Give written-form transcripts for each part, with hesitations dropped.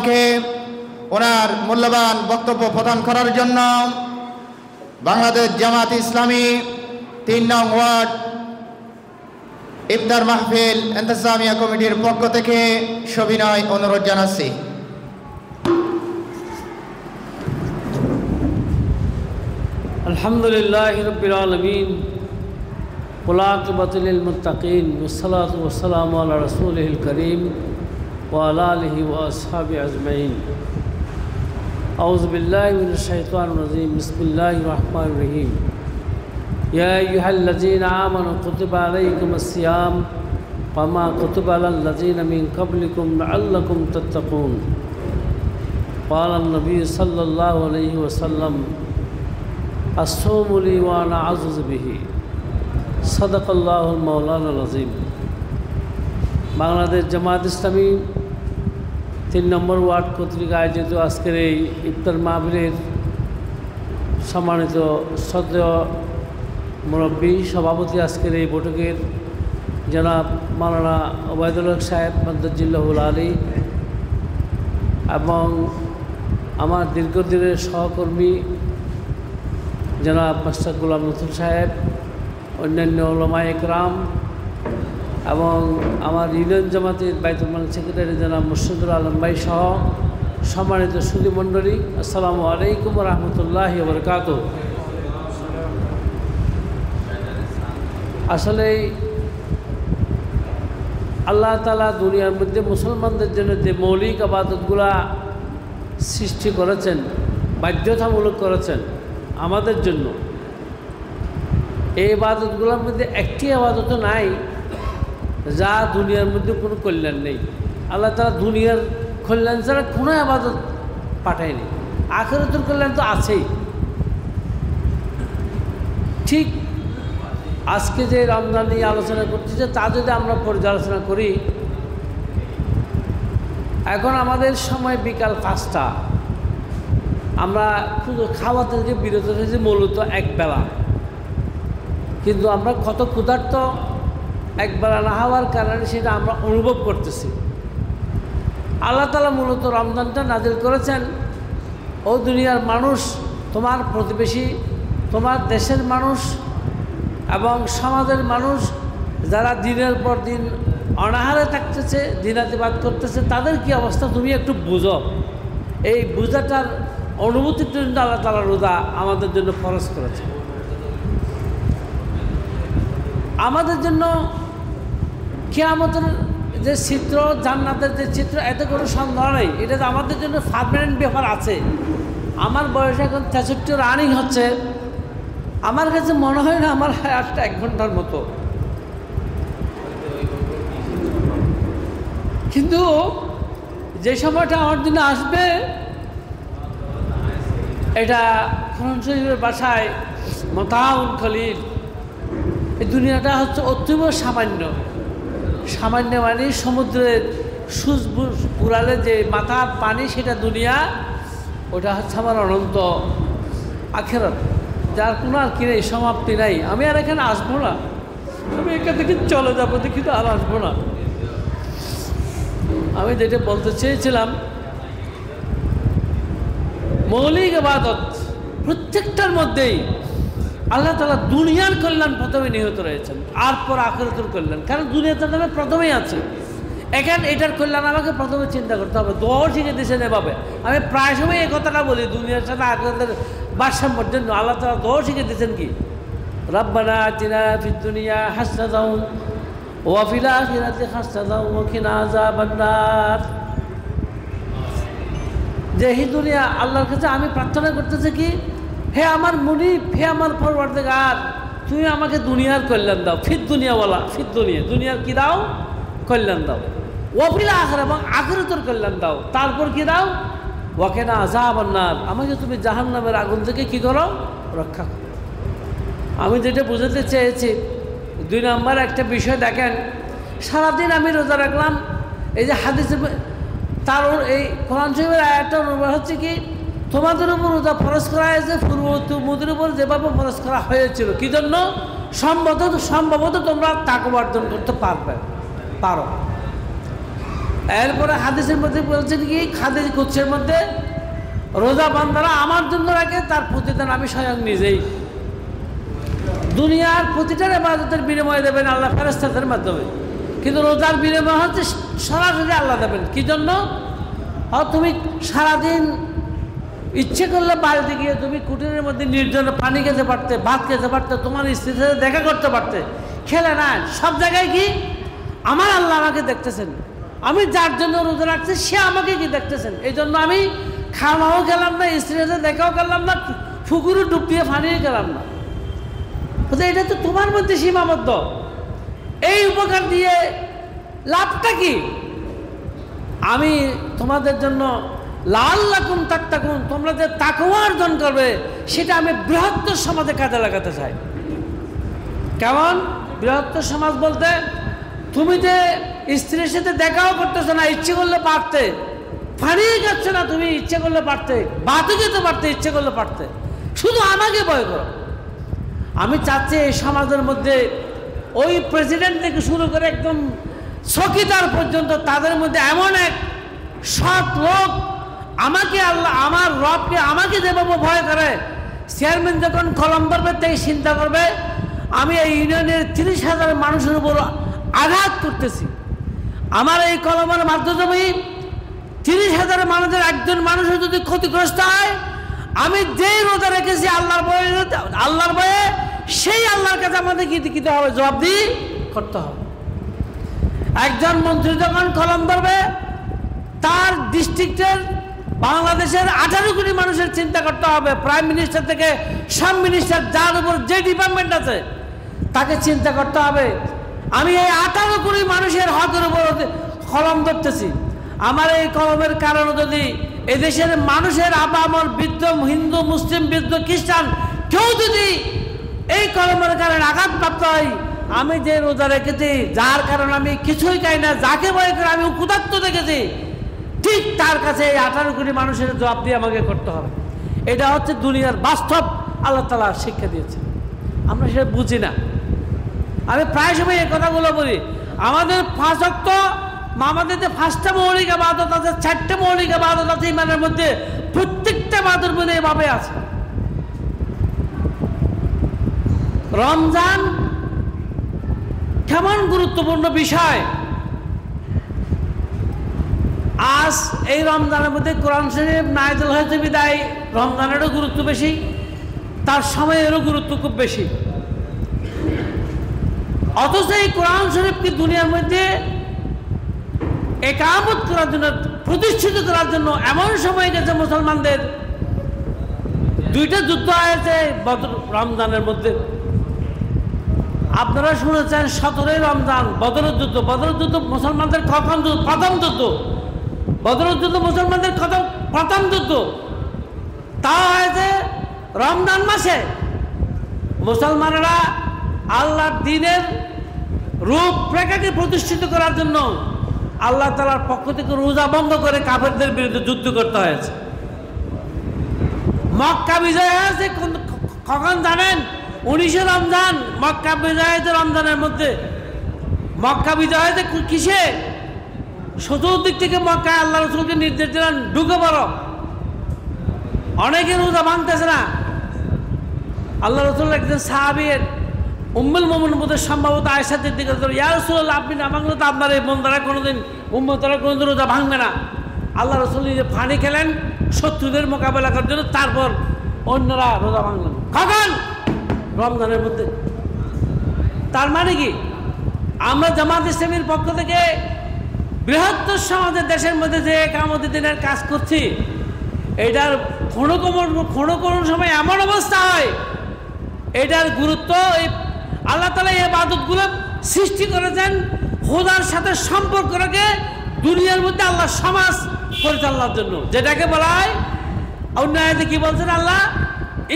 কে ওনার মূল্যবান বক্তব্য প্রদান করার জন্য বাংলাদেশ জামাত ইসলামী ৩ নং ওয়ার্ড ইফতার মাহফিল ইন্তেজামিয়া কমিটির পক্ষ থেকে সবিনয় অনুরোধ জানাচ্ছি। আলহামদুলিল্লাহি রাব্বিল আলামিন ওয়া আকিবাতুল লিল মুত্তাকিন ওয়াসসালাতু ওয়াসসালামু আলা রাসূলিল কারীম ওয়া আলা আলিহি ওয়া আসহাবিহি আজমাইন। আউযু বিল্লাহি মিনাশ শাইতানির রাজীম। বিসমিল্লাহির রহমানির রহিম। ইয়া আইয়ুহাল্লাযীনা আমানু কুতিবা আলাইকুমুস সিয়াম কামা কুতিবা আলাল লাযীনা মিন ক্বাবলিকুম লাআল্লাকুম তাত্তাকুন। ক্বালা আন-নবী সাল্লাল্লাহু আলাইহি ওয়াসাল্লাম আসসাওমু লি ওয়া আনা আযুযু বিহি। সাদাকাল্লাহুল মাওলানাল আযীম। বাংলাদেশ জামাত ইসলামী ৩ নম্বর ওয়ার্ড কর্তৃক আয়োজিত আজকের এই ইফতার মাহফিলের সম্মানিত শ্রদ্ধেয় মুরব্বী সভাপতি আজকের এই বৈঠকের জনাব মাওলানা ওবায়দুল হক সাহেব মাদ্দাজিল্লাহুল আলী এবং আমার দীর্ঘদিনের সহকর্মী জনাব মাস্টার গোলাম নতুন সাহেব, অন্যান্য ওলামা একরাম এবং আমার ইউনিয়ন জামাতের বাইতুল মাল সেক্রেটারি জনাব মুর্শিদুল আলম ভাই সহ সম্মানিত সুধী মণ্ডলী, আসসালামু আলাইকুম ওয়া রাহমাতুল্লাহি ওয়া বারাকাতুহু। আসলে আল্লাহ তাআলা দুনিয়ার মধ্যে মুসলমানদের জন্য যে মৌলিক ইবাদতগুলা সৃষ্টি করেছেন, বাধ্যতামূলক করেছেন আমাদের জন্য, এই ইবাদতগুলোর মধ্যে একটি ইবাদতও নাই যা দুনিয়ার মধ্যে কোনো কল্যাণ নেই। আল্লাহ তাআলা দুনিয়ার কল্যাণ ছাড়া কোনো ইবাদত পাঠায়নি, আখিরাতের কল্যাণ তো আছেই। ঠিক আজকে যে রমজান নিয়ে আলোচনা করতেছে তা যদি আমরা পর্যালোচনা করি, এখন আমাদের সময় বিকাল 5টা, আমরা শুধু খাওয়া থেকে বিরত হয়েছি মূলত একবেলা, কিন্তু আমরা কত ক্ষুধার্ত একবেলা না হওয়ার কারণে সেটা আমরা অনুভব করতেছি। আল্লাহ তাআলা মূলত রমজানটা নাজিল করেছেন, ও দুনিয়ার মানুষ, তোমার প্রতিবেশী, তোমার দেশের মানুষ এবং সমাজের মানুষ যারা দিনের পর দিন অনাহারে থাকতেছে, দিনাতিবাদ করতেছে, তাদের কি অবস্থা তুমি একটু বুঝো। এই বুঝাটার অনুভূতির জন্য আল্লাহ তাআলা রোজা আমাদের জন্য ফরজ করেছে। আমাদের জন্য কিয়ামতের যে চিত্র, জান্নাতের যে চিত্র, এতে কোনো সন্দেহ নেই, এটা আমাদের জন্য পার্মানেন্ট ব্যাপার আছে। আমার বয়স এখন 63 রানিং হচ্ছে, আমার কাছে মনে হয় না আমার হায়াতটা 1 ঘন্টার মতো, কিন্তু যে সময়টা আমার জন্য আসবে এটা কোরআন শরীফের ভাষায় মাতাউন কলিল। এই দুনিয়াটা হচ্ছে অতীব সামান্য, সামান্য মানে সমুদ্রের সুজ পুরালে যে মাথার পানি, সেটা দুনিয়া, ওটা হচ্ছে আমার অনন্ত আখিরাত, যার কোনো আর কি নেই, সমাপ্তি নাই। আমি আর এখানে আসবো না, আমি এখান থেকে চলে যাবো, দেখি তো আর আসবো না। আমি যেটা বলতে চেয়েছিলাম, মৌলিক ইবাদত প্রত্যেকটার মধ্যেই আল্লাহ তাআলা দুনিয়ার কল্যাণ প্রথমে নিহত রয়েছেন, আর পর আখিরাতের কল্যাণ। কারণ দুনিয়াতে আমি প্রথমেই আছে, এখানে এটার কল্যাণ আমাকে প্রথমে চিন্তা করতে হবে। দোয়াও শিখে দিয়েছেন এভাবে। আমি প্রায় সময় এই কথাটা বলি, দুনিয়ার সাথে আখিরাতের ভারসাম্যের জন্য আল্লাহ তাআলা দোয়াও শিখে দিয়েছেন কি, রাব্বানা আতিনা ফিদ দুনিয়া হাসানাতাও ওয়া ফিল আখিরাতি হাসানাতাও ওয়া কিনা আযাবান নার। যে এই দুনিয়া, আল্লাহর কাছে আমি প্রার্থনা করতেছি কি, হে আমার মুনিব, হে আমার পরওয়ারদিগার, তুমি আমাকে দুনিয়ার কল্যাণ দাও। ফিদ দুনিয়াওয়ালা, ফিদ দুনিয়া, দুনিয়ার কি দাও? কল্যাণ দাও। ওয়া ফিল আখিরা, এবং আখিরাতের কল্যাণ দাও। তারপর কি দাও? ওয়া কিনা আযাবান নার, আমাকে তুমি জাহান্নামের আগুন থেকে কি করো? রক্ষা করো। আমি যেটা বুঝাতে চেয়েছি, 2 নম্বর একটা বিষয় দেখেন, সারাদিন আমি রোজা রাখলাম, এই যে হাদিসে তার এই কোরআন শরীফের আয়াতটা অনুবাদ হচ্ছে কি, তোমাদের উপর রোজা ফরজ করা হয়েছে পূর্ববর্তীদের উপর যেভাবে ফরজ করা হয়েছিল। কি জন্য? সম্ভবত তোমরা তাকওয়া অর্জন করতে পারো। এরপরে হাদিসের মধ্যে বলছেন কি, হাদিস কুদসির মধ্যে রোজা বান্দারা আমার জন্য রাখে, তার প্রতিদান আমি স্বয়ং নিজেই। দুনিয়ার প্রতিটার ইবাদতের বিনিময় দেবেন আল্লাহ ফেরেশতাদের মাধ্যমে, কিন্তু রোজার বিনিময় হচ্ছে সরাসরি আল্লাহ দেবেন। কি জন্য? তুমি সারাদিন ইচ্ছে করলে বাড়িতে গিয়ে তুমি কুটিরের মধ্যে নির্জনে পানি খেতে পারতে, ভাত খেতে পারতে, তোমার স্ত্রীর সাথে দেখা করতে পারতে, খেলে না। সব জায়গায় কি আমার আল্লাহ আমাকে দেখতেছেন, আমি যার জন্য রোজা রাখছি সে আমাকে কি দেখতেছেন। এই জন্য আমি খাওয়াও গেলাম না, স্ত্রীর সাথে দেখাও করলাম না, পুকুরে ডুব দিয়ে পানিও গেলাম না। এটা তো তোমার মধ্যে সীমাবদ্ধ। এই উপকার দিয়ে লাভটা কি? আমি তোমাদের জন্য লাআল্লাকুম তাত্তাকুন, তোমরা যে তাকওয়া অর্জন করবে সেটা আমি বৃহত্তর সমাজে কাজে লাগাতে চাই। কেমন বৃহত্তর সমাজ বলতে? তুমি যে স্ত্রীর সাথে দেখাও করতেছো না, ইচ্ছে করলে পারতে, ফাড়িয়ে যাচ্ছে না, তুমি ইচ্ছে করলে পারতে, বাতে যেতে পারতে, ইচ্ছে করলে পারতে, শুধু আমাকে ভয় করো। আমি চাচ্ছি এই সমাজের মধ্যে ওই প্রেসিডেন্ট থেকে শুরু করে একদম চকিদার পর্যন্ত তাদের মধ্যে এমন এক সৎ লোক, আমাকে আল্লাহ, আমার রবকে আমাকে যেভাবে ভয় করে, চেয়ারম্যান যখন কলম ধরবে তাই চিন্তা করবে আমি এই ইউনিয়নের 30,000 মানুষের উপর আঘাত করতেছি, আমার এই কলমের মাধ্যমে 30,000 মানুষের একজন মানুষের যদি ক্ষতিগ্রস্ত হয়, আমি যেই রোজা রেখেছি আল্লাহর ভয়ে, সেই আল্লাহর কাছে আমাদের কি দিতে হবে, জবাবদিহি করতে হবে। একজন মন্ত্রী যখন কলম ধরবে, তার ডিস্ট্রিক্টের বাংলাদেশের 18 কোটি মানুষের চিন্তা করতে হবে, প্রাইম মিনিস্টার থেকে সব মিনিস্টার, যার উপর যে ডিপার্টমেন্ট আছে তাকে চিন্তা করতে হবে আমি এই 18 কোটি মানুষের হকের উপর কলম ধরতেছি, আমার এই কলমের কারণে যদি এদেশের মানুষের আপামর বৃদ্ধ, হিন্দু, মুসলিম, বৃদ্ধ, খ্রিস্টান কেউ যদি এই কলমের কারণে আঘাতপ্রাপ্ত হয়, আমি যে রোজা রেখেছি, যার কারণে আমি কিছুই খাই না, যাকে ভয় করে আমি ক্ষুধার্ত দেখেছি, ঠিক তার কাছে এই 18 কোটি মানুষের জবাব দিয়ে আমাকে করতে হবে। এটা হচ্ছে দুনিয়ার বাস্তব আল্লাহ তাআলা শিক্ষা দিয়েছে, আমরা সেটা বুঝি না। আমি প্রায় সময় এই কথাগুলো বলি, আমাদের 5 ওয়াক্ত, আমাদের যে 5টা মৌলিক ইবাদত আছে, 4টে মৌলিক ইবাদত আছে ইমানের মধ্যে, প্রত্যেকটা ইবাদতের মধ্যে এভাবে আছে। রমজান কেমন গুরুত্বপূর্ণ বিষয়, আজ এই রমজানের মধ্যে কোরআন শরীফ নাযিল হয়েছে বিদায় রমজানেরও গুরুত্ব বেশি, তার সময়েরও গুরুত্ব খুব বেশি। অথচ এই কোরআন শরীফকে দুনিয়ার মধ্যে একামত করার জন্য, প্রতিষ্ঠিত করার জন্য এমন সময় গেছে মুসলমানদের, 2টা যুদ্ধ হয়েছে রমজানের মধ্যে। আপনারা শুনেছেন 17ই রমজান বদরের যুদ্ধ। বদরের যুদ্ধ মুসলমানদের কখন যুদ্ধ? প্রথম যুদ্ধ। বদরের যুদ্ধ মুসলমানদের প্রথম যুদ্ধ, তা হয়েছে রমজান মাসে। মুসলমানরা আল্লাহর দ্বীনের রূপরেখাকে প্রতিষ্ঠিত করার জন্য আল্লাহ তাআলার পক্ষ থেকে রোজা বন্ধ করে কাফেরদের বিরুদ্ধে যুদ্ধ করতে হয়েছে। মক্কা বিজয় হয়েছে কখন জানেন? 19 রমজান মক্কা বিজয় হয়েছে। রমজানের মধ্যে মক্কা বিজয় হয়েছে কিসে? চতুর্দিক থেকে মক্কায় আল্লাহ রাসূলকে নির্দেশ দিলেন, ঢুকে পড়ো। অনেকে রোজা ভাঙতেছে না। আল্লাহ রাসূল একজন সাহাবী, উম্মুল মুমিনিন বোধহয় সম্ভবত আয়েশা সিদ্দিকা, ইয়া রাসূলুল্লাহ, আপনি না ভাঙলে তো আপনার এই বন্দারা কোনোদিন, উম্মতরা কোনোদিন রোজা ভাঙবে না। আল্লাহ রাসূল নিজে পানি খেলেন শত্রুদের মোকাবেলা করার জন্য, তারপর অন্যরা রোজা ভাঙলেন। কখন? রমজানের মধ্যে। তার মানে কি, আমরা জামাত ইসলামীর পক্ষ থেকে বৃহত্তর সমাজের দেশের মধ্যে যে ইকামত দ্বীনের কাজ করছি, এটার কোনো সময় এমন অবস্থা হয়, এটার গুরুত্ব, এই আল্লাহ তাআলা এই ইবাদতগুলো সৃষ্টি করেছেন খোদার সাথে সম্পর্ক রেখে দুনিয়ার মধ্যে আল্লাহ সমাজ পরিচালনার জন্য, যেটাকে বলা হয়, অন্য আয়াতে কি বলছেন আল্লাহ,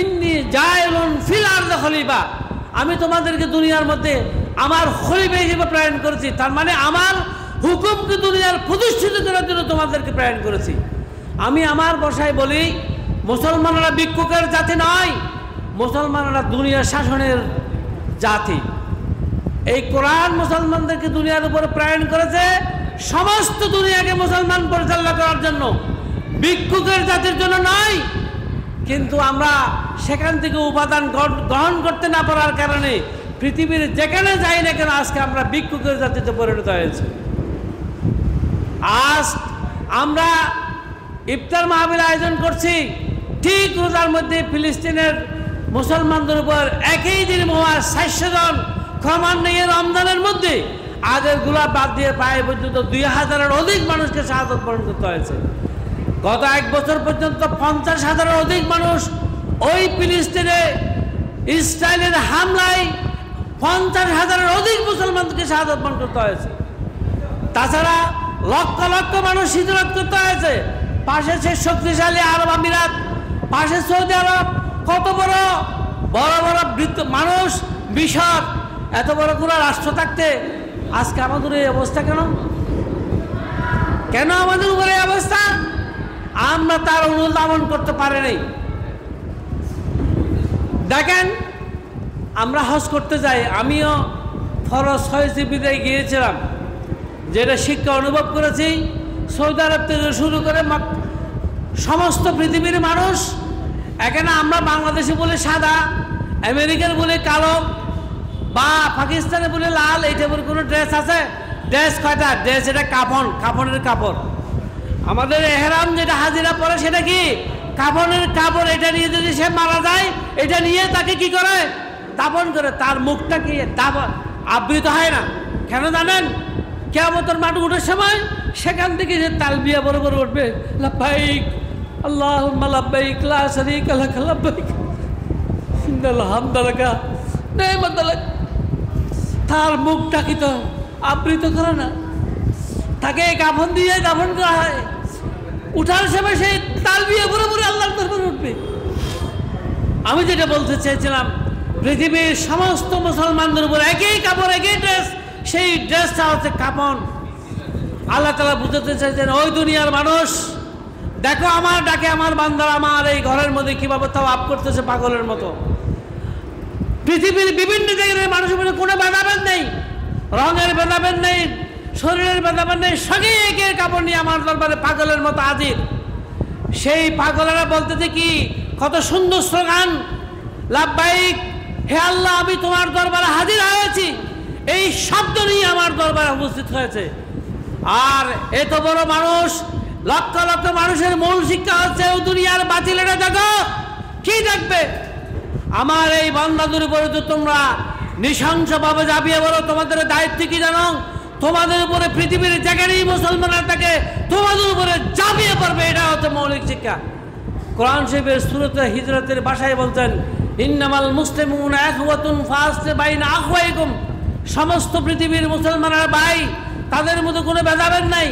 ইন্নী জাইলুন ফিল আরদি খলিফা, আমি তোমাদেরকে দুনিয়ার মধ্যে আমার খলিফা হিসেবে প্রেরণ করেছি। তার মানে আমার হুকুমকে দুনিয়ার প্রতিষ্ঠিত করার জন্য তোমাদেরকে প্রেরণ করেছি। আমি আমার ভাষায় বলি, মুসলমানরা ভিক্ষুকের জাতি নয়, মুসলমানরা দুনিয়ার শাসনের জাতি। এই কোরআন মুসলমানদেরকে দুনিয়ার উপরে প্রেরণ করেছে সমস্ত দুনিয়াকে মুসলমান পরিচালনা করার জন্য, ভিক্ষুকের জাতির জন্য নয়। কিন্তু আমরা সেখান থেকে উপাদান গ্রহণ করতে না পারার কারণে পৃথিবীর যেখানে যাই না কেন আজকে আমরা ভিক্ষুকের জাতিতে পরিণত হয়েছি। আজ আমরা ইফতার মাহফিল আয়োজন করছি, ঠিক রোজার মধ্যে ফিলিস্তিনের মুসলমানদের উপর একই দিন 400 জন ক্রমান্বয়ে রমজানের মধ্যে আগের গুলা বাদ দিয়ে প্রায় পর্যন্ত 2000-এর অধিক মানুষকে শাহাদাত বরণ করতে হয়েছে। গত 1 বছর পর্যন্ত 50,000-এর অধিক মানুষ ওই ফিলিস্তিনে ইসরায়েলের হামলায় 50,000-এর অধিক মুসলমানকে শাহাদাত বরণ করতে হয়েছে। তাছাড়া লক্ষ লক্ষ মানুষ হিজরত করতে হয়েছে। পাশে সে শক্তিশালী আরব আমিরাত, পাশে সৌদি আরব, কত বড় বড় বড় বৃদ্ধ মানুষ, মিশর, এত বড় কোনো রাষ্ট্র থাকতে আজকে আমাদের এই অবস্থা কেন? কেন আমাদের উপরে এই অবস্থা? আমরা তার অনুধাবন করতে পারি নাই। দেখেন, আমরা হজ করতে যাই, আমিও ফরজ সহিবিদায় গিয়েছিলাম, যেটা শিক্ষা অনুভব করেছি। সৌদি আরব থেকে শুরু করে সমস্ত পৃথিবীর মানুষ, এখানে আমরা বাংলাদেশে বলে সাদা, আমেরিকার বলে কালো, বা পাকিস্তানে বলে লাল, এইটা বলে কোনো ড্রেস আছে? ড্রেস কয়টা? ড্রেস এটা কাফন, কাফনের কাপড়। আমাদের এহরাম যেটা হাজিরা পরে সেটা কি? কাফনের কাপড়। এটা নিয়ে যদি সে মারা যায়, এটা নিয়ে তাকে কি করে? দাফন করে। তার মুখটা কি আবৃত হয় না? কেন জানেন? কিয়ামতের মাঠ উঠার সময় সেখান থেকে যে তালবিয়া বড় বড় উঠবে, লাব্বাইক আল্লাহুম্মা লাব্বাইক লা শারীকা লাক লাব্বাইক ইন্নাল হামদা লাকা নি'মাত লাক। তার মুখটা কি তো আবৃত করে না? তাকে কাফন দিয়ে দাফন করা হয়। উঠার সময় সেই তালবিয়া বড় বড় আল্লাহর দরবারে উঠবে। আমি যেটা বলতে চেয়েছিলাম, পৃথিবীর সমস্ত মুসলমানদের উপর একই কাপড়, একই ড্রেস, সেই ড্রেসটা হচ্ছে কাফন। আল্লাহ তাআলা বুঝাতে চাইছেন, ওই দুনিয়ার মানুষ দেখো, আমার ডাকে আমার বান্দারা আমার এই ঘরের মধ্যে কিভাবে তাওয়াফ করতেছে পাগলের মতো। পৃথিবীর বিভিন্ন জায়গায় মানুষের মধ্যে কোনো ভেদাভেদ নেই, রঙের ভেদাভেদ নেই, শরীরের ভেদাভেদ নেই, সঙ্গে একের কাপড় নিয়ে আমার দরবারে পাগলের মতো হাজির। সেই পাগলেরা বলতেছে কি, কত সুন্দর স্লোগান, লাব্বাইক, হে আল্লাহ আমি তোমার দরবারে হাজির হয়েছি, এই শব্দ নিয়ে আমার দরবারে উপস্থিত হয়েছে। আর এত বড় মানুষ, লক্ষ লক্ষ মানুষের মূল শিক্ষা হচ্ছে, ও দুনিয়ার বাতিলেরা দেখো কি দেখবে, আমার এই বান্দাদের উপরে তো তোমরা নৃশংসভাবে ঝাঁপিয়ে পড়ো। তোমাদের দায়িত্ব কি জানো? তোমাদের উপরে পৃথিবীর যেখানেই মুসলমানরা থাকে তোমাদের উপরে ঝাঁপিয়ে পড়বে। এটা হচ্ছে মৌলিক শিক্ষা। কোরআন শরীফের সূরাতে হিজরতের ভাষায় বলছেন, ইন্নামাল মুসলিমুনা ইখওয়াতুন ফাসলিহু বাইনা আখওয়াইকুম। সমস্ত পৃথিবীর মুসলমানরা ভাই, তাদের মধ্যে কোনো ভেদাভেদ নাই।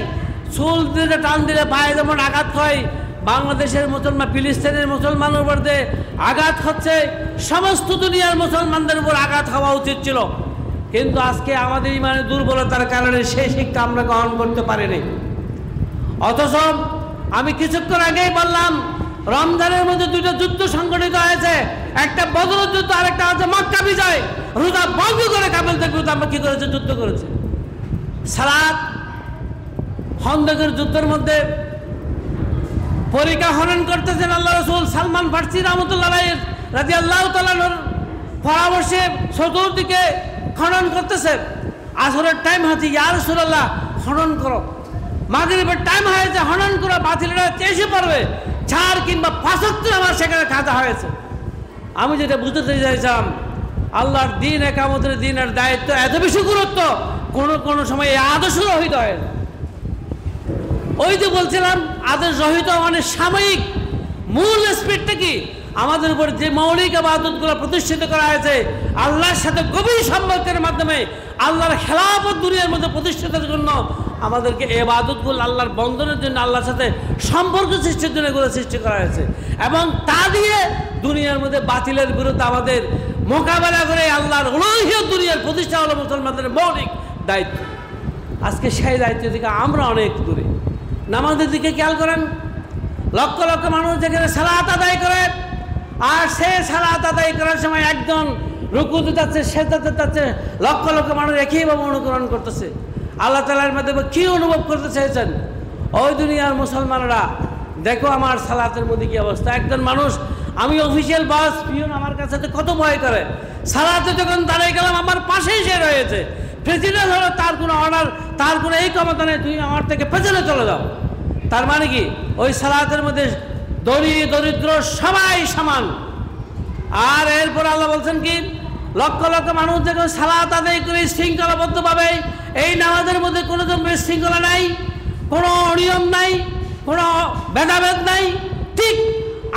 চুল দিলে টান দিলে পায়ে যেমন আঘাত হয়, বাংলাদেশের মুসলমান ফিলিস্তিনের মুসলমানের উপর আঘাত হচ্ছে, সমস্ত দুনিয়ার মুসলমানদের উপর আঘাত হওয়া উচিত ছিল। কিন্তু আজকে আমাদের ইমানের দুর্বলতার কারণে সেই শিক্ষা আমরা গ্রহণ করতে পারিনি। অথচ আমি কিছুক্ষণ আগেই বললাম, রমজানের মধ্যে দুটো যুদ্ধ সংগঠিত হয়েছে, একটা বদর যুদ্ধ আর একটা হচ্ছে মক্কা বিজয়। রোজা ভঙ্গ করে কাফেরদের বিরুদ্ধে আমরা কি করেছে? যুদ্ধ করেছে। সালাত, খন্দকের যুদ্ধের মধ্যে পরিখা হনন করতেছেন আল্লাহ রাসূল সালমান ফারসি রাহমাতুল্লাহ রাদিয়াল্লাহু তাআলার পরামর্শে চতুর্দিকে খনন করতেছে। আসরের টাইম হচ্ছে, ইয়া রাসূলুল্লাহ খনন করো। মাগরিবের টাইম হয়েছে, খনন করো, বাতিলরা চেষে পড়বে। 4 কিংবা 5 ওয়াক্ত আমার সেখানে খাজা হয়েছে। আমি যেটা বুঝতে চাইছিলাম, আল্লাহর দিন, একামতের দিনের দায়িত্ব এত বেশি গুরুত্ব, কোনো সময় এই আদর্শ রহিত হয় না। ওই যে বলছিলাম, আদেশ রহিত মানে সাময়িক। মূল স্পিডটা কি? আমাদের উপর যে মৌলিক ইবাদতগুলো প্রতিষ্ঠিত করা হয়েছে, আল্লাহর সাথে গভীর সম্পর্কের মাধ্যমে আল্লাহর খেলাফত দুনিয়ার মধ্যে প্রতিষ্ঠিতের জন্য আমাদেরকে ইবাদতগুলো আল্লাহর বন্ধনের জন্য, আল্লাহর সাথে সম্পর্ক সৃষ্টির জন্য এগুলো সৃষ্টি করা হয়েছে। এবং তা দিয়ে দুনিয়ার মধ্যে বাতিলের বিরুদ্ধে আমাদের মোকাবেলা করে আল্লাহর উলুহিয়ত দুনিয়ার প্রতিষ্ঠা হলো মুসলমানদের মৌলিক দায়িত্ব। আজকে সেই দায়িত্ব থেকে আমরা অনেক দূরে। নামাজের দিকে খেয়াল করেন, লক্ষ লক্ষ মানুষ যেখানে সালাত আদায় করে, আর সে সালাত আদায় করার সময় একজন রুকুতে যাচ্ছে, সেজদাতে যাচ্ছে, লক্ষ লক্ষ মানুষ একইভাবে অনুকরণ করতেছে। আল্লাহ তাআলার মাধ্যমে কি অনুভব করতে চেয়েছেন? ওই দুনিয়ার মুসলমানরা দেখো আমার সালাতের মধ্যে কি অবস্থা। একজন মানুষ, আমি অফিসিয়াল বস, পিয়ন আমার কাছে তো কত ভয় করে। সালাতে যখন দাঁড়িয়ে গেলাম আমার পাশেই সে রয়েছে, প্রেসিডেন্ট হলো, তার কোনো অর্ডার, তার কোনো এই ক্ষমতা নেই, তুমি আমার থেকে পেছনে চলে যাও। তার মানে কি ওই সালাতের মধ্যে ধনী দরিদ্র সবাই সমান। আর এরপর আল্লাহ বলছেন কি, লক্ষ লক্ষ মানুষ যখন সালাত আদায় করে শৃঙ্খলাবদ্ধভাবে, এই নামাজের মধ্যে কোনো শৃঙ্খলা নাই, কোনো অনিয়ম নাই, কোনো ভেদাভেদ নাই, ঠিক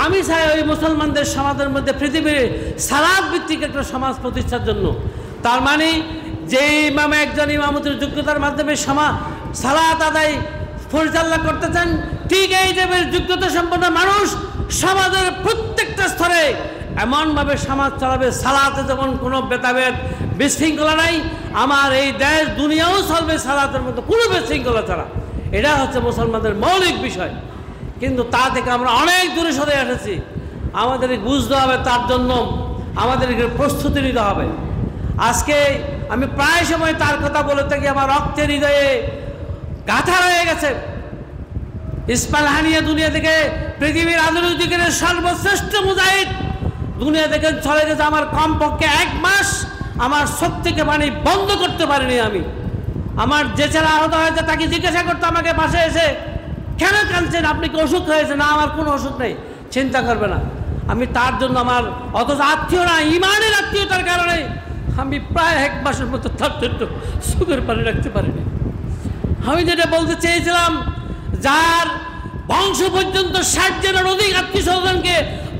আমি চাই ওই মুসলমানদের সমাজের মধ্যে পৃথিবীর সালাত ভিত্তিক একটা সমাজ প্রতিষ্ঠার জন্য। তার মানে যে ইমামে একজন ইমামতের যোগ্যতার মাধ্যমে সালাত আদায় পরিচালনা করতে চান, ঠিক এই যে যোগ্যতা সম্পন্ন মানুষ সমাজের প্রত্যেকটা স্তরে এমনভাবে সমাজ চালাবে, সালাতে যেমন কোনো ভেদাভেদ বিশৃঙ্খলা নাই, আমার এই দেশ দুনিয়াও চলবে সালাতের মতো কোনো বিশৃঙ্খলা ছাড়া। এটা হচ্ছে মুসলমানদের মৌলিক বিষয়। কিন্তু তা থেকে আমরা অনেক দূরে সরে এসেছি। আমাদেরকে বুঝতে হবে, তার জন্য আমাদেরকে প্রস্তুতি নিতে হবে। আজকে আমি প্রায় সময় তার কথা বলে থাকি, আমার রক্তের হৃদয়ে গাঁথা রয়ে গেছে। ইসমাইল হানিয়া দুনিয়া থেকে পৃথিবীর আধুনিক যুগের সর্বশ্রেষ্ঠ মুজাহিদ দুনিয়া থেকে চলে গেছে। আমার কমপক্ষে 1 মাস আমার চোখ থেকে পানি বন্ধ করতে পারিনি আমি। আমার যে ছেলে আহত হয়েছে তাকে জিজ্ঞাসা করতো আমাকে পাশে এসে, কেন কাঁদছেন, আপনি কি অসুখ হয়েছে? না, আমার কোনো অসুখ নেই, চিন্তা করবে না। আমি তার জন্য আমার অথচ আত্মীয় না, ইমানের আত্মীয়তার কারণে আমি প্রায় 1 মাসের মতো তার জন্য সুখের পানি রাখতে পারিনি। আমি যেটা বলতে চেয়েছিলাম, যার বংশ পর্যন্ত 60 জনের অধিক আত্মীয় স্বজনকে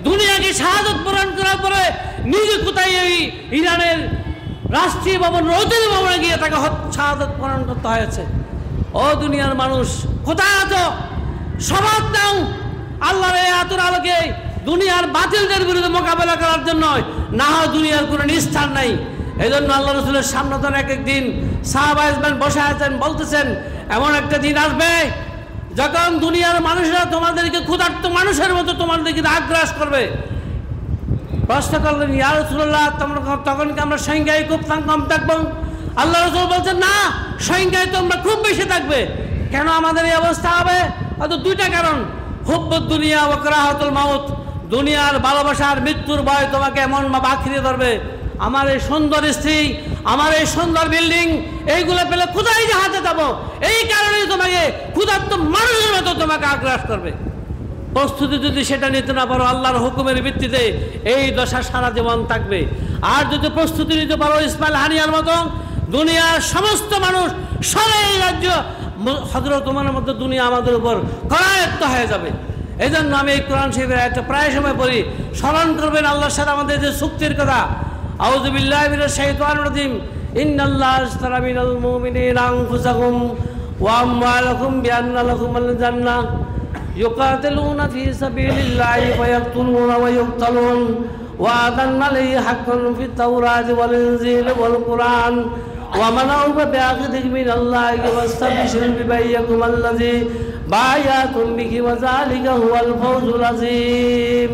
দুনিয়াকে শাহাদত প্রদান করার পরে নিজে কোথায় এই ইরানের রাষ্ট্রীয় ভবন রোদের ভবনে গিয়ে তাকে শাহাদত প্রদান করতে হয়েছে। ও দুনিয়ার মানুষ, কোথায় আছো? সবাদ নাও আল্লাহর এই আতর আলোকে দুনিয়ার বাতিলদের বিরুদ্ধে মোকাবেলা করার জন্য, না হয় দুনিয়ার কোনো নিস্তার নাই। এই জন্য আল্লাহ রসুলের সামনে তো এক দিন সাহাবায়ে বসে আছেন, বলতেছেন এমন একটা দিন আসবে যখন দুনিয়ার মানুষরা তোমাদেরকে ক্ষুধার্ত মানুষের মতো তোমাদেরকে আগ্রাস করবে। প্রশ্ন করলেন, ইয়া রাসূলুল্লাহ, তখন কি আমরা সংখ্যায় খুব কম থাকবো? আল্লাহ রাসূল বলছেন, না, সংখ্যায় তোমরা খুব বেশি থাকবে। কেন আমাদের এই অবস্থা হবে? হয়তো 2টা কারণ। হুব্বুদ দুনিয়া ওয়া কারাহাতুল মাউত, দুনিয়ার ভালোবাসার মৃত্যুর ভয় তোমাকে এমনভাবে আঁকড়িয়ে ধরবে। আমার এই সুন্দর স্ত্রী, আমার এই সুন্দর বিল্ডিং, এইগুলো পেলে কোথায় যে হাতে যাবো, এই কারণেই তোমাকে ক্ষুধার্ত মানুষের মতো তোমাকে আগ্রাস করবে। প্রস্তুতি যদি সেটা নিতে না পারো, আল্লাহর হুকুমের ভিত্তিতে এই দশা সারা জীবন থাকবে। আর যদি প্রস্তুতি নিতে পারো ইসমাইল হানিয়ার মতো, দুনিয়ার সমস্ত মানুষ সারা এই রাজ্য হযরত ওমরের মধ্যে দুনিয়া আমাদের উপর করায়ত্ত হয়ে যাবে। এই জন্য আমি এই কোরআন শরীফের একটা প্রায় সময় পড়ি, স্মরণ করবেন আল্লাহর সাথে আমাদের যে চুক্তির কথা। আউযু বিল্লাহি মিনাশ শাইতানির রাজিম, ইন্নাল্লাহা আশতারা মিনাল মুমিনিনা আনফুসাহুম ওয়া আমওয়ালাহুম বিআন্না লাহুমুল জান্নাহ ইউকাতিলুনা ফি সাবিলিল্লাহি ওয়া ইয়াকতুলুনা ওয়া ইউকতালুন ওয়া আযান্না আলাইহি হাক্কান ফিত তাওরাতি ওয়াল ইনজিল ওয়াল কুরআন ওয়া মান আউফা বিআহদিহি মিনাল্লাহি ওয়াস্তাবশিরু বিবাইয়াকুম আল্লাযী বায়াতুম বিহি ওয়া যালিকা হুয়াল ফাওজুল আযীম।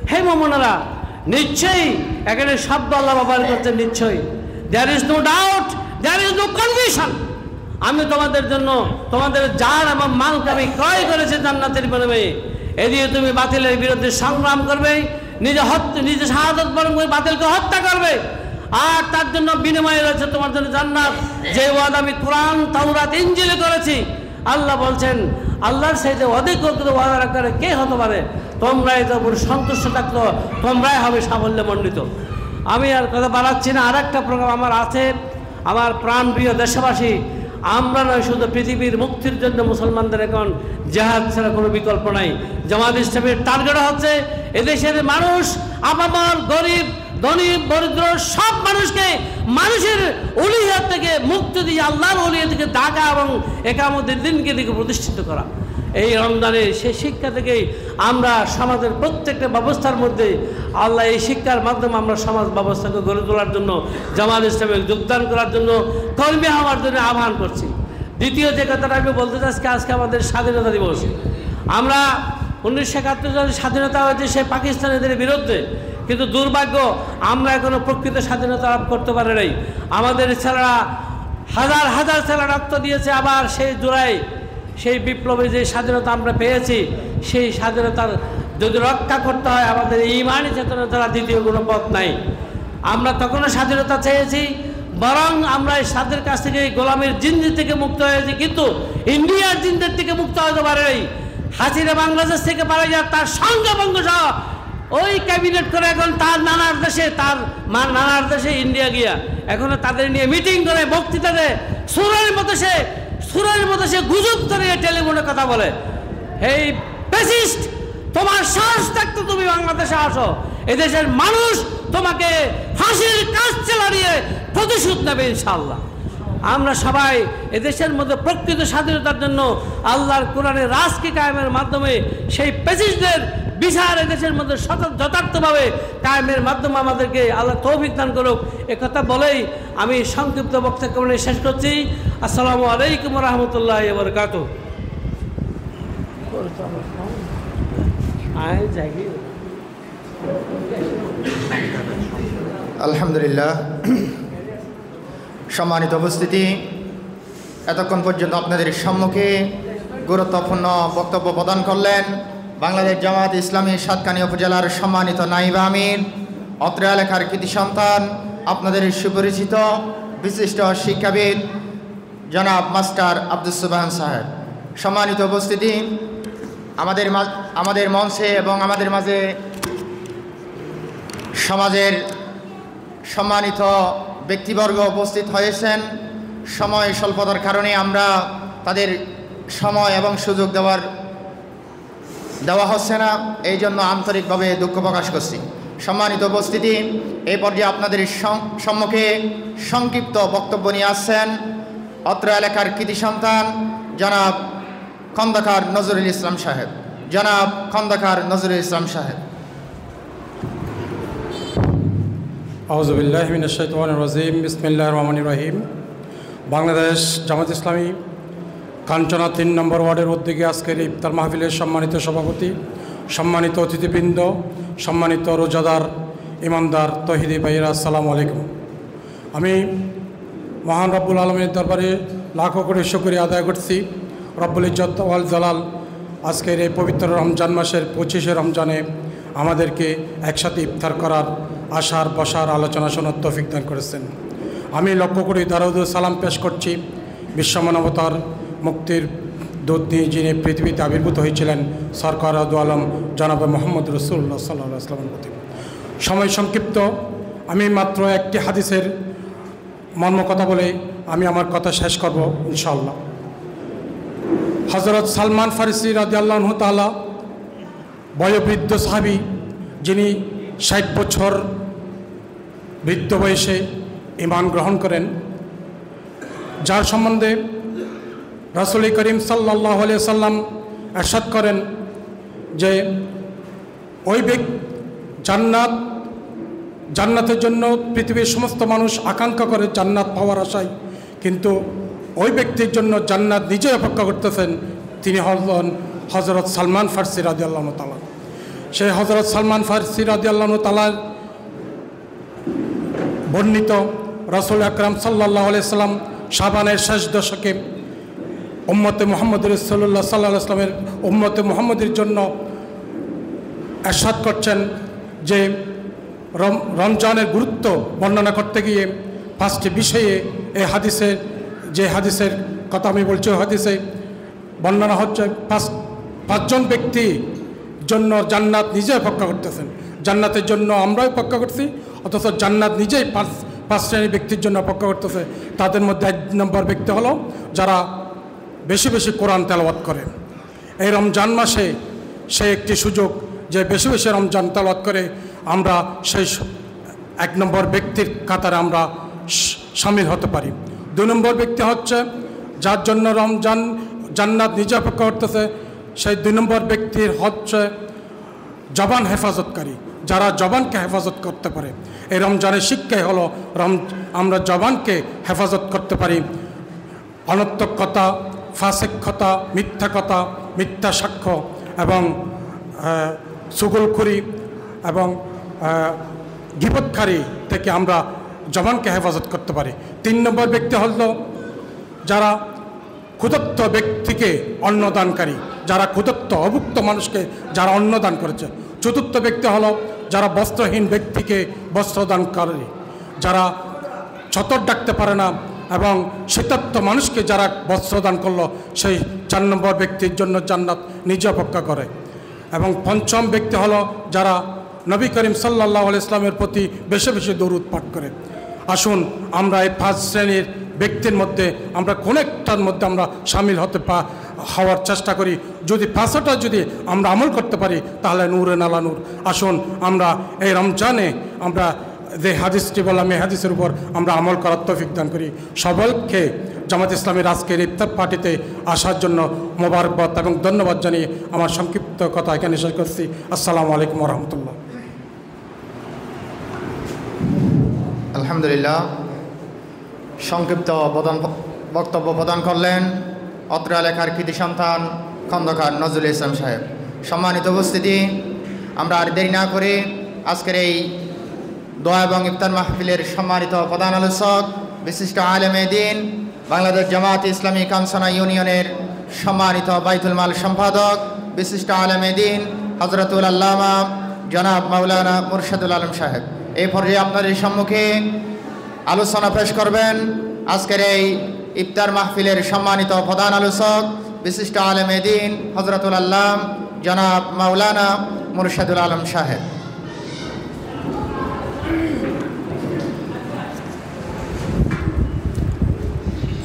হে মুমিনেরা, নিশ্চয়ই এখানে শব্দ আল্লাহ ব্যবহার করছেন নিশ্চয়ই। There is no doubt, there is no confusion. আমি তোমাদের জন্য তোমাদের জান এবং মালকে আমি ক্রয় করেছি জান্নাতের বিনিময়ে। এদিকে তুমি বাতিলের বিরুদ্ধে সংগ্রাম করবে, নিজে শাহাদত বরণ করে বাতিলকে হত্যা করবে, আর তার জন্য বিনিময়ে রয়েছে তোমার জন্য জান্নাত, যে ওয়াদা আমি কোরআন তাওরাত ইনজিলে করেছি। আল্লাহ বলছেন, আল্লাহর সাথে অধিক ওয়াদা রাখার কে হতে পারে? তোমরাই তো সন্তুষ্ট থাকতো, তোমরাই হবে সাফল্যমণ্ডিত। আমি আর কথা বাড়াচ্ছি না। আর একটা প্রোগ্রাম আমার আছে। আমার প্রাণপ্রিয় দেশবাসী, আমরা নয়, শুধু পৃথিবীর মুক্তির জন্য মুসলমানদের এখন জিহাদ ছাড়া কোনো বিকল্প নাই। জামাত ইসলামের টার্গেট হচ্ছে এদেশের মানুষ, আপামর, গরিব, ধনী, দরিদ্র সব মানুষকে মানুষের উলিয়াত থেকে মুক্তি দিয়ে আল্লাহর উলিয়াত থেকে দাগা এবং একামতের দিনকে দিকে প্রতিষ্ঠিত করা। এই রমজানে সেই শিক্ষা থেকেই আমরা সমাজের প্রত্যেকটা ব্যবস্থার মধ্যে আল্লাহ এই শিক্ষার মাধ্যমে আমরা সমাজ ব্যবস্থাকে গড়ে তোলার জন্য, জামাত ইসলামে যোগদান করার জন্য, কর্মী হওয়ার জন্য আহ্বান করছি। দ্বিতীয় যে কথাটা আমি বলতে চাচ্ছি, আজকে আমাদের স্বাধীনতা দিবস। আমরা 1971 সালে স্বাধীনতা হয়েছে সে পাকিস্তানিদের বিরুদ্ধে, কিন্তু দুর্ভাগ্য আমরা এখনো প্রকৃত স্বাধীনতা লাভ করতে পারি নাই। আমাদের ছেলেরা হাজার হাজার ছেলে রক্ত দিয়েছে। আবার সেই জুলাই সেই বিপ্লবে যে স্বাধীনতা আমরা পেয়েছি, সেই স্বাধীনতার যদি রক্ষা করতে হয় আমাদের ইমানি চেতনা ছাড়া দ্বিতীয় কোনো পথ নাই। আমরা তখনও স্বাধীনতা চেয়েছি, বরং আমরা এই স্বাদের কাছ থেকে গোলামের জিন্দির থেকে মুক্ত হয়েছি, কিন্তু ইন্ডিয়ার জিন্দের থেকে মুক্ত হতে পারেনি। হাসিনা বাংলাদেশ থেকে পারে যায় তার সঙ্গে বঙ্গসহ ওই ক্যাবিনেট করে এখন তার নানার দেশে ইন্ডিয়া গিয়া এখনো তাদের নিয়ে মিটিং করে বক্তৃতা দেয়। সুরের মতো সে গুজব করে টেলিফোনে কথা বলে। এই প্যাসিস্ট, তোমার সাহস থাকতে তুমি বাংলাদেশে আসো, এদেশের মানুষ তোমাকে ফাঁসির কাজ চালিয়ে প্রতিশোধ নেবে ইনশাআল্লাহ। আমরা সবাই এদেশের মধ্যে প্রকৃত স্বাধীনতার জন্য আল্লাহর কোরআনের রাজকে কায়েমের মাধ্যমে সেই প্যাসিস্টদের বিচার এদেশের মধ্যে যথার্থভাবে কায়েমের মাধ্যমে আমাদেরকে আল্লাহ তৌফিক দান করুক। একথা বলেই আমি সংক্ষিপ্ত বক্তব্য শেষ করছি। আসসালামু আলাইকুম রহমতুল্লাহি ওয়া বারাকাতুহু। আলহামদুলিল্লাহ। সম্মানিত উপস্থিতি, এতক্ষণ পর্যন্ত আপনাদের সম্মুখে গুরুত্বপূর্ণ বক্তব্য প্রদান করলেন বাংলাদেশ জামায়াত ইসলামী সাতকানিয়া উপজেলার সম্মানিত নায়েব আমির, অত্র এলাকার কৃতি সন্তান, আপনাদের সুপরিচিত বিশিষ্ট শিক্ষাবিদ জনাব মাস্টার আব্দুস সুবহান সাহেব। সম্মানিত উপস্থিতি, আমাদের মঞ্চে এবং আমাদের মাঝে সমাজের সম্মানিত ব্যক্তিবর্গ উপস্থিত হয়েছেন। সময় স্বল্পতার কারণে আমরা তাদের সময় এবং সুযোগ দেওয়া হচ্ছে না, এই জন্য আন্তরিকভাবে দুঃখ প্রকাশ করছি। সম্মানিত উপস্থিতি, এই পর্যায়ে আপনাদের সম্মুখে সংক্ষিপ্ত বক্তব্য নিয়ে আসছেন অত্র এলাকার কৃতি সন্তান জনাব খন্দকার নজরুল ইসলাম সাহেব। জনাব খন্দকার নজরুল ইসলাম সাহেব। আউযু বিল্লাহি মিনাশ শাইতানির রাজিম। বিসমিল্লাহির রহমানির রহিম। বাংলাদেশ জামাত ইসলামী কাঞ্চনা ৩ নম্বর ওয়ার্ডের উদ্যোগে আজকের ইফতার মাহফিলের সম্মানিত সভাপতি, সম্মানিত অতিথিবৃন্দ, সম্মানিত রোজাদার ইমানদার তৌহিদি ভাইয়েরা, আসসালামু আলাইকুম। আমি মহান রব্বুল আলমীর দরবারে লাখো কোটি শুকরিয়া আদায় করছি। রব্বুল ইজ্জত ওয়াল জালাল আজকের এই পবিত্র রমজান মাসের 25শে রমজানে আমাদেরকে একসাথে ইফতার করার, আসার, বসার, আলোচনা শোনার তৌফিক দান করেছেন। আমি লক্ষ্য করি দারুদ সালাম পেশ করছি বিশ্বমানবতার মুক্তির দূত নিয়ে যিনি পৃথিবীতে আবির্ভূত হয়েছিলেন সরকার দু আলম জনাবে মোহাম্মদ রসুল্লাহ সাল্লাহ আসলামের প্রতি। সময় সংক্ষিপ্ত, আমি মাত্র একটি হাদিসের মর্ম কথা বলে আমি আমার কথা শেষ করব ইনশাআল্লাহ। হজরত সালমান ফারিসি রাদিয়াল্লাহু তাআলা বয়োবৃদ্ধ সাহাবী, যিনি 60 বছর বৃদ্ধ বয়সে ঈমান গ্রহণ করেন, যার সম্বন্ধে রাসূল করিম সাল্লাল্লাহু আলাইহি সাল্লাম ইরশাদ করেন যে ওই ব্যক্তি জান্নাতের জন্য পৃথিবীর সমস্ত মানুষ আকাঙ্ক্ষা করে জান্নাত পাওয়ার আশায়, কিন্তু ওই ব্যক্তির জন্য জান্নাত নিজে অপেক্ষা করতেছেন, তিনি হলেন হজরত সালমান ফারসি রাদিয়াল্লাহু তাআলা। সেই হজরত সালমান ফারসি রাদিয়াল্লাহু তাআলার বর্ণিত রাসূল আকরাম সাল্লাল্লাহু আলাইহি সাল্লাম শাবানের শেষ দশকে উম্মতে মুহাম্মদ রাসূলুল্লাহ সাল্লাল্লাহু আলাইহি সাল্লামের উম্মতে মুহাম্মদের জন্য ইরশাদ করছেন যে রমজানের গুরুত্ব বর্ণনা করতে গিয়ে 5টি বিষয়ে এই হাদিসের কথা আমি বলছি। হাদিসে বর্ণনা হচ্ছে পাঁচজন ব্যক্তি জন্য জান্নাত নিজে অপেক্ষা করতেছেন। জান্নাতের জন্য আমরাও অপেক্ষা করছি, অথচ জান্নাত নিজেই পাঁচ শ্রেণীর ব্যক্তির জন্য অপেক্ষা করতেছে। তাদের মধ্যে 1 নম্বর ব্যক্তি হলো যারা বেশি বেশি কোরআন তেলাওয়াত করে। এই রমজান মাসে সে একটি সুযোগ যে বেশি বেশি রমজান তেলাওয়াত করে আমরা সেই 1 নম্বর ব্যক্তির কাতারে আমরা শামিল হতে পারি। 2 নম্বর ব্যক্তি হচ্ছে যার জন্য জান্নাত নিজে অপেক্ষা করতেছে, সেই 2 নম্বর ব্যক্তির হচ্ছে জবান হেফাজতকারী, যারা জবানকে হেফাজত করতে পারে। এই রমজানের শিক্ষাই হলো আমরা জবানকে হেফাজত করতে পারি। অনর্থক কথা, ফাসিক কথা, মিথ্যা কথা, মিথ্যা সাক্ষ্য এবং চুগলখড়ি এবং গীবতকারী থেকে আমরা জবানকে হেফাজত করতে পারি। 3 নম্বর ব্যক্তি হল যারা ক্ষুধার্ত ব্যক্তিকে অন্নদানকারী, যারা ক্ষুধার্ত অভুক্ত মানুষকে যারা অন্নদান করেছে। চতুর্থ ব্যক্তি হলো যারা বস্ত্রহীন ব্যক্তিকে বস্ত্রদানকারী, যারা ছতর ডাকতে পারে না এবং শীতার্ত মানুষকে যারা বস্ত্রদান করলো, সেই 4 নম্বর ব্যক্তির জন্য জান্নাত নিজে অপেক্ষা করে। এবং পঞ্চম ব্যক্তি হলো যারা নবী করিম সাল্লাল্লাহু আলাইহি ইসলামের প্রতি বেশি বেশি দরুদ পাঠ করে। আসুন আমরা এই 5 শ্রেণীর ব্যক্তির মধ্যে আমরা কোন একটার মধ্যে আমরা সামিল হওয়ার চেষ্টা করি। যদি 5টা যদি আমরা আমল করতে পারি তাহলে নূরে নালা নূর। আসুন আমরা এই রমজানে আমরা যে হাদিসটি বললাম এই হাদিসের উপর আমরা আমল করার তৌফিক দান করি। সকলকে জামাত ইসলামের আজকের ইফতার পার্টিতে আসার জন্য মোবারকবাদ এবং ধন্যবাদ জানিয়ে আমার সংক্ষিপ্ত কথা এখানে শেষ করছি। আসসালামু আলাইকুম ওয়া রাহমাতুল্লাহ। আলহামদুলিল্লাহ, সংক্ষিপ্ত বক্তব্য প্রদান করলেন অত্র এলাকার কৃতি সন্তান খন্দকার নজরুল ইসলাম সাহেব। সম্মানিত উপস্থিতি, আমরা আর দেরি না করে আজকের এই দোয়া এবং ইফতার মাহফিলের সম্মানিত প্রধান আলোচক বিশিষ্ট আলেমে দ্বীন বাংলাদেশ জামাত ইসলামী কাঞ্চনা ইউনিয়নের সম্মানিত বাইতুল মাল সম্পাদক বিশিষ্ট আলেমে দ্বীন হযরতুল আল্লামা জনাব মাওলানা মুরশিদুল আলম সাহেব এই পর্যায়ে আপনাদের সম্মুখে আলোচনা পেশ করবেন। আজকের এই ইফতার মাহফিলের সম্মানিত প্রধান আলোচক বিশিষ্ট আলেমে দ্বীন হযরতুল আল্লাম জনাব মাওলানা মুরশিদুল আলম সাহেব।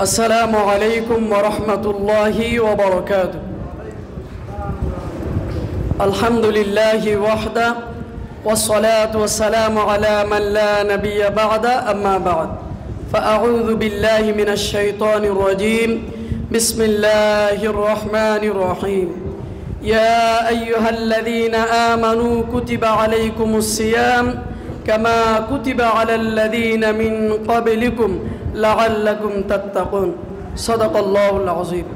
আসসালামু আলাইকুম ওয়া রাহমাতুল্লাহি ওয়া বারাকাতুহু। আলহামদুলিল্লাহি ওয়াহদা والصلاة والسلام على من لا نبي بعد أما بعد فأعوذ بالله من الشيطان الرجيم بسم الله الرحمن الرحيم يا أيها الذين آمنوا كتب عليكم الصيام كما كتب على الذين من قبلكم لعلكم تتقون صدق الله العظيم।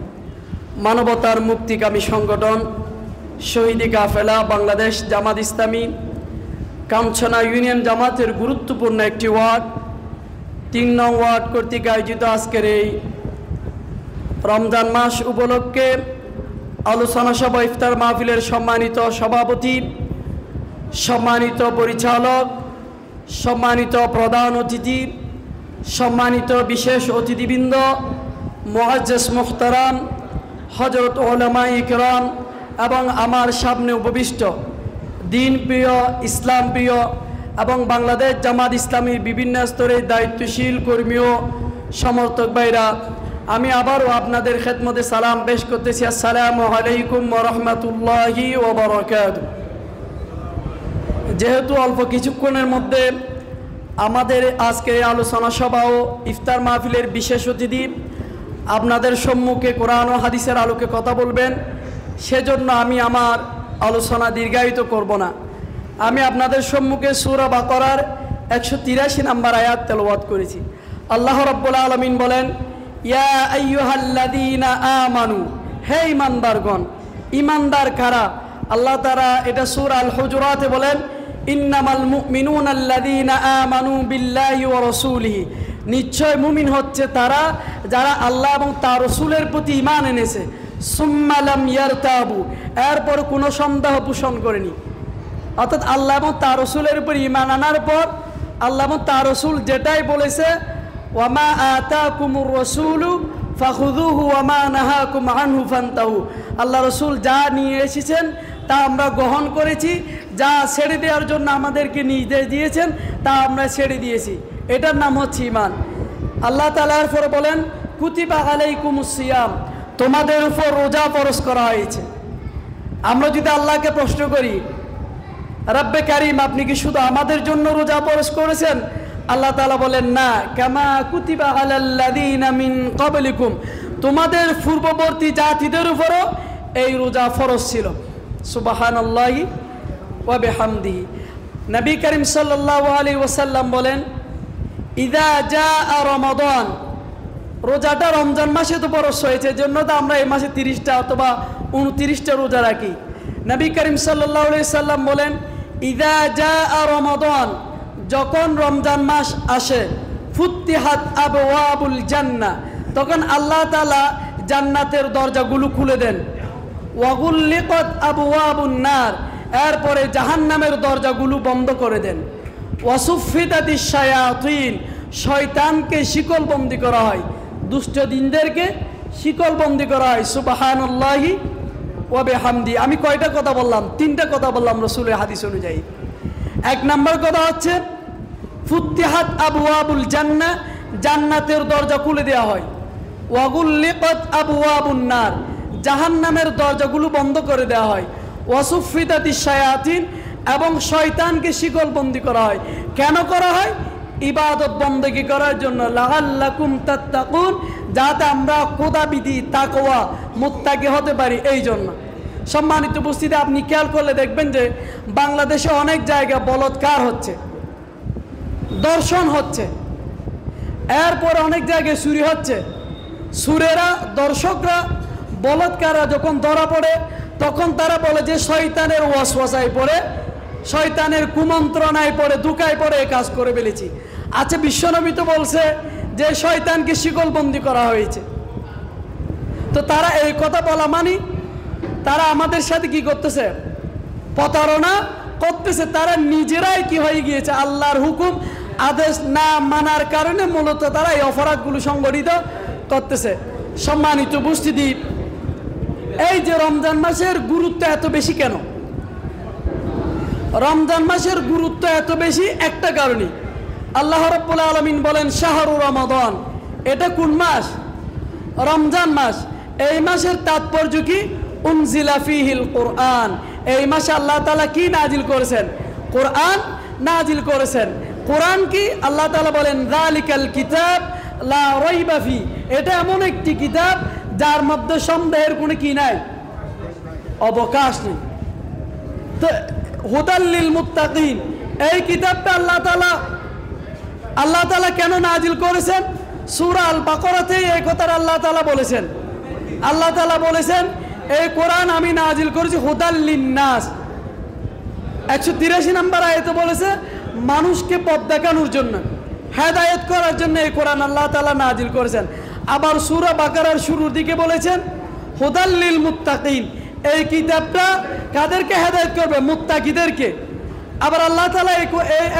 মানবতার মুক্তিকামী সংগঠন শহীদি কাফেলা বাংলাদেশ জামাত ইসলামী কাঞ্চনা ইউনিয়ন জামাতের গুরুত্বপূর্ণ একটি ওয়ার্ড 3 নং ওয়ার্ড কর্তৃক আয়োজিত আজকের এই রমজান মাস উপলক্ষে আলোচনা সভা ইফতার মাহফিলের সম্মানিত সভাপতি, সম্মানিত পরিচালক, সম্মানিত প্রধান অতিথি, সম্মানিত বিশেষ অতিথিবৃন্দ, মুআজ্জাজ মুহতারাম, হযরত উলামায়ে ইকরাম এবং আমার সামনে উপবিষ্ট দিন প্রিয়, ইসলাম প্রিয় এবং বাংলাদেশ জামাত ইসলামীর বিভিন্ন স্তরের দায়িত্বশীল কর্মী ও সমর্থক ভাইরা, আমি আবারও আপনাদের খেদমতে সালাম পেশ করতেছি। আসসালামু আলাইকুম ওয়া রাহমাতুল্লাহি ওয়া বারাকাতুহু। যেহেতু অল্প কিছুক্ষণের মধ্যে আমাদের আজকের আলোচনা সভা ও ইফতার মাহফিলের বিশেষ অতিথি আপনাদের সম্মুখে কোরআন ও হাদিসের আলোকে কথা বলবেন, সেজন্য আমি আমার আলোচনা দীর্ঘায়িত করব না। আমি আপনাদের সম্মুখে সূরা বাকারার 183 নম্বর আয়াত তেলাওয়াত করেছি। আল্লাহ রাব্বুল আলামিন বলেন, ইয়া আইয়ুহাল্লাযীনা আমানু, হে ঈমানদারগণ। ঈমানদার কারা? আল্লাহ তাআলা এটা সূরা আল হুজুরাতে বলেন, ইন্নামাল মুমিনুনা আল্লাযীনা আমানু বিল্লাহি ওয়া রাসূলিহি, নিশ্চয় মুমিন হচ্ছে তারা যারা আল্লাহ এবং তার রাসূলের প্রতি ঈমান এনেছে। সুম্মা লাম ইয়ারতাবু, এরপর কোনো সন্দেহ পোষণ করেনি। অর্থাৎ আল্লাহ এবং তার রাসূলের উপর ঈমান আনার পর আল্লাহ এবং তার রাসূল যেটাই বলেছে, ওয়ামা আতাকুমুর রাসূলু ফাখুযুহু ওয়ামা নাহাকুম আনহু ফান্তাহু, আল্লাহ রাসূল যা নিয়ে এসেছেন তা আমরা গ্রহণ করেছি, যা ছেড়ে দেওয়ার জন্য আমাদেরকে নির্দেশ দিয়েছেন তা আমরা ছেড়ে দিয়েছি। এটার নাম হচ্ছে ঈমান। আল্লাহ তাআলা এরপর বলেন, কুতিবা আলাইকুমুস সিয়াম, তোমাদের উপর রোজা ফরজ করা হয়েছে। আমরা যদি আল্লাহকে প্রশ্ন করি, রব্বে কারীম আপনি কি শুধু আমাদের জন্য রোজা ফরজ করেছেন? আল্লাহ তাআলা বলেন, না, কামা কুতিবা আলাল্লাযীনা মিন ক্বাবলিকুম, তোমাদের পূর্ববর্তী জাতিদের উপরও এই রোজা ফরজ ছিল। সুবহানাল্লাহি ওয়া বিহামদিহি। নবী করিম সাল্লাল্লাহু আলাইহি ওয়াসাল্লাম বলেন, ইযা জাআ রমাদান, রোজাটা রমজান মাসে তো ফরজ হয়েছে, জন্য তো আমরা এই মাসে 30টা অথবা 29টা রোজা রাখি। নবী করিম সাল্লাল্লাহু আলাইহি সাল্লাম বলেন, ইযা জাআ রমাদান, যখন রমজান মাস আসে, ফুত্তিহাত আবওয়াবুল জান্নাহ, তখন আল্লাহ তাআলা জান্নাতের দরজাগুলো খুলে দেন। ওয়াগুল্লিকাত আবওয়াবুন নার, এরপরে জাহান্নামের দরজাগুলো বন্ধ করে দেন। ওয়াসুফিদাতিশ শায়াতিন, শয়তানকে শিকলবন্দি করা হয়, দুষ্ট দিনদেরকে শিকলবন্দি করা হয়। সুবহানাল্লাহি ওয়া বিহামদি। আমি কয়টা কথা বললাম? 3টা কথা বললাম রাসূলের হাদিস অনুযায়ী। 1 নম্বর কথা হচ্ছে ফুতিহাত আবওয়াবুল জান্নাহ, জান্নাতের দরজা খুলে দেওয়া হয়। ওয়াগুল্লিকাত আবওয়াবুন নার, জাহান্নামের দরজাগুলো বন্ধ করে দেওয়া হয়। ওয়াসুফিদাতিশ শায়াতিন, এবং শয়তানকে শিকলবন্দি করা হয়। কেন করা হয়? ইবাদত বন্দেগী করার জন্য। লাআল্লাকুম তাত্তাকুন, যাতে আমরা খোদাবিধি তাকওয়া মুত্তাকি হতে পারি, এই জন্য। সম্মানিত উপস্থিতি, আপনি খেয়াল করলে দেখবেন যে বাংলাদেশে অনেক জায়গায় বলৎকার হচ্ছে, দর্শন হচ্ছে, এরপর অনেক জায়গায় চুরি হচ্ছে। সুরেরা, দর্শকরা, বলৎকাররা যখন ধরা পড়ে তখন তারা বলে যে শয়তানের ওয়াসওয়াসায় পড়ে, শয়তানের কুমন্ত্রণায় পড়ে, দুকায় পড়ে এই কাজ করে ফেলেছি। আচ্ছা, বিশ্বনবী তো বলছে যে শয়তানকে শিকলবন্দি করা হয়েছে। তো তারা এই কথা বলা মানে তারা আমাদের সাথে কি করতেছে? প্রতারণা করতেছে। তারা নিজেরাই কি হয়ে গিয়েছে? আল্লাহর হুকুম আদেশ না মানার কারণে মূলত তারা এই অপরাধগুলো সংগঠিত করতেছে। সম্মানিত উপস্থিতি, এই যে রমজান মাসের গুরুত্ব এত বেশি কেন? রমজান মাসের গুরুত্ব এত বেশি একটা কারণে। আল্লাহ রাব্বুল আলামিন বলেন শাহরু রমাদান। এটা কোন মাস? রমজান মাস। এই মাসের তাৎপর্য কি? উনজিলা ফিহিল কোরআন। এই মাসে আল্লাহ তাআলা কি নাজিল করেছেন? কোরআন নাজিল করেছেন। কোরআন কি? আল্লাহ তাআলা বলেন যালিকাল কিতাব লা রাইবা ফি। এটা এমন একটি কিতাব যার মধ্যে সন্দেহের কোনো কি নাই, অবকাশ নেই। তো হুদাল লিল মুত্তাকিন, এই কিতাবটা আল্লাহ তাআলা কেন নাজিল করেছেন? সূরা আল বাকারাতে এই কথাটা আল্লাহ তাআলা বলেছেন। আল্লাহ তাআলা বলেছেন এই কোরআন আমি নাজিল করেছি হুদাল লিন্নাস। 183 নম্বর আয়াতে বলেছে মানুষকে পথ দেখানোর জন্য, হেদায়েত করার জন্য এই কোরআন আল্লাহ তাআলা নাজিল করেছেন। আবার সূরা বাকারার শুরুর দিকে বলেছেন হুদাল লিল মুত্তাকিন, এই কিতাবটা কাদেরকে হেদায়েত করবে? মুত্তাকিদেরকে। আবার আল্লাহ তাআলা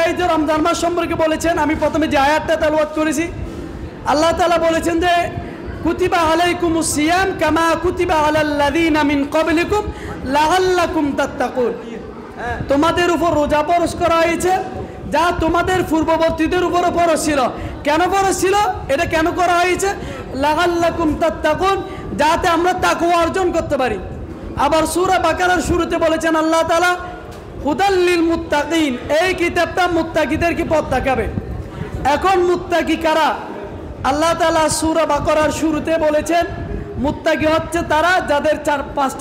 এই যে রমজান মাস সম্পর্কে বলেছেন, আমি প্রথমে যে আয়াতটা তেলাওয়াত করেছি, আল্লাহ তাআলা বলেছেন যে কুতিবা আলাইকুমুস সিয়াম কামা কুতিবা আলাল্লাযিনা মিন ক্বাবলিকুম লাআল্লাকুম তাত্তাকুন। তোমাদের উপর রোজা ফরজ করা হয়েছে যা তোমাদের পূর্ববর্তীদের উপর ফরজ ছিল। কেন ফরজ ছিল? এটা কেন করা হয়েছে? লাআল্লাকুম তাত্তাকুন, যাতে আমরা তাকওয়া অর্জন করতে পারি। আবার সূরা বাকারার শুরুতে বলেছেন আল্লাহ তাআলা হুদাল লিল মুত্তাকিন, এই কিতাবটা মুত্তাকিদেরকে পথ দেখাবে। এখন মুত্তাকি কারা? আল্লাহ তাআলা সূরা বাকারার শুরুতে বলেছেন মুত্তাকি হচ্ছে তারা যাদের 4-5টা